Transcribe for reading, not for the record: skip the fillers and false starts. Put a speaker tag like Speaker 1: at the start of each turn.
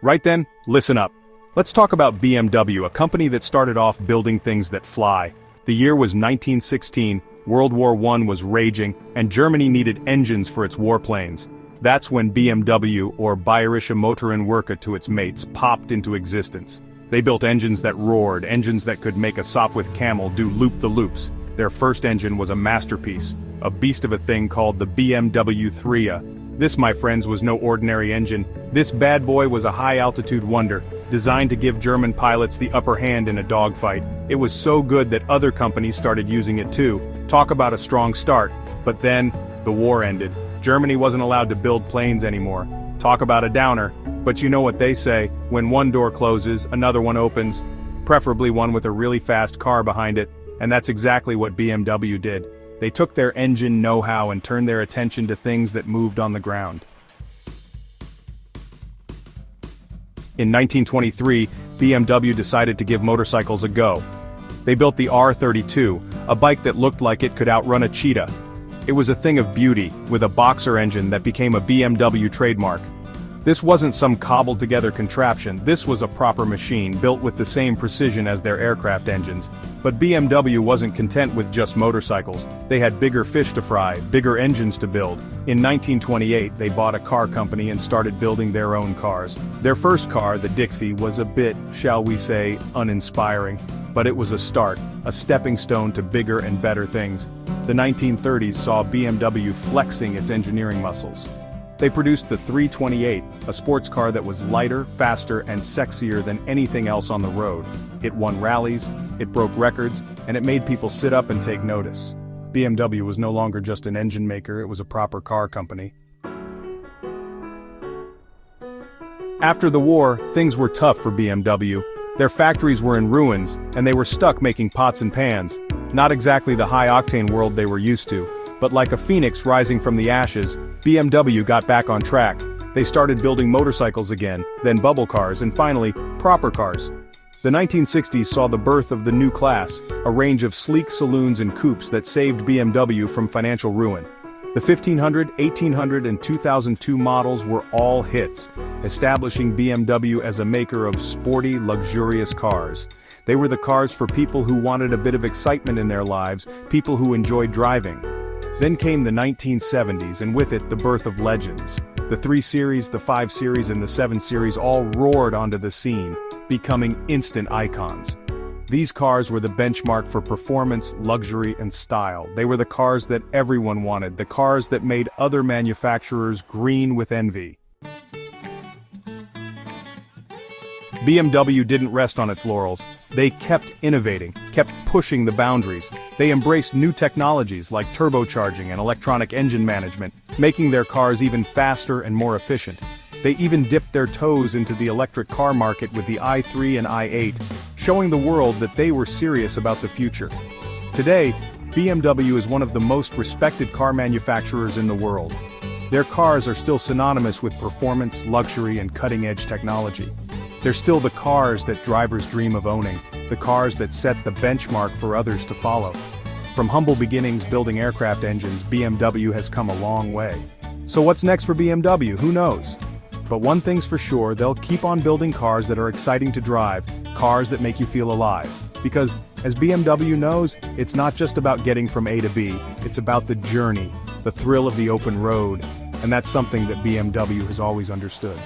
Speaker 1: Right then, listen up. Let's talk about BMW, a company that started off building things that fly. The year was 1916, World War I was raging, and Germany needed engines for its warplanes. That's when BMW, or Bayerische Motorenwerke to its mates, popped into existence. They built engines that roared, engines that could make a Sopwith Camel do loop-the-loops. Their first engine was a masterpiece, a beast of a thing called the BMW 3A. This, my friends, was no ordinary engine. This bad boy was a high-altitude wonder, designed to give German pilots the upper hand in a dogfight. It was so good that other companies started using it too. Talk about a strong start. But then, the war ended. Germany wasn't allowed to build planes anymore. Talk about a downer. But you know what they say, when one door closes, another one opens. Preferably one with a really fast car behind it. And that's exactly what BMW did. They took their engine know-how and turned their attention to things that moved on the ground. In 1923, BMW decided to give motorcycles a go. They built the R32, a bike that looked like it could outrun a cheetah. It was a thing of beauty, with a boxer engine that became a BMW trademark. This wasn't some cobbled-together contraption, this was a proper machine, built with the same precision as their aircraft engines. But BMW wasn't content with just motorcycles. They had bigger fish to fry, bigger engines to build. In 1928, they bought a car company and started building their own cars. Their first car, the Dixie, was a bit, shall we say, uninspiring. But it was a start, a stepping stone to bigger and better things. The 1930s saw BMW flexing its engineering muscles. They produced the 328, a sports car that was lighter, faster, and sexier than anything else on the road. It won rallies, it broke records, and it made people sit up and take notice. BMW was no longer just an engine maker, it was a proper car company. After the war, things were tough for BMW. Their factories were in ruins, and they were stuck making pots and pans. Not exactly the high-octane world they were used to. But like a phoenix rising from the ashes, BMW got back on track. They started building motorcycles again, then bubble cars, and finally, proper cars. The 1960s saw the birth of the new class, a range of sleek saloons and coupes that saved BMW from financial ruin. The 1500, 1800, and 2002 models were all hits, establishing BMW as a maker of sporty, luxurious cars. They were the cars for people who wanted a bit of excitement in their lives, people who enjoyed driving. Then came the 1970s, and with it the birth of legends. The 3 Series, the 5 Series, and the 7 Series all roared onto the scene, becoming instant icons. These cars were the benchmark for performance, luxury, and style. They were the cars that everyone wanted, the cars that made other manufacturers green with envy. BMW didn't rest on its laurels. They kept innovating, kept pushing the boundaries. They embraced new technologies like turbocharging and electronic engine management, making their cars even faster and more efficient. They even dipped their toes into the electric car market with the i3 and i8, showing the world that they were serious about the future. Today, BMW is one of the most respected car manufacturers in the world. Their cars are still synonymous with performance, luxury, and cutting-edge technology. They're still the cars that drivers dream of owning, the cars that set the benchmark for others to follow. From humble beginnings building aircraft engines, BMW has come a long way. So what's next for BMW? Who knows? But one thing's for sure, they'll keep on building cars that are exciting to drive, cars that make you feel alive. Because, as BMW knows, it's not just about getting from A to B, it's about the journey, the thrill of the open road, and that's something that BMW has always understood.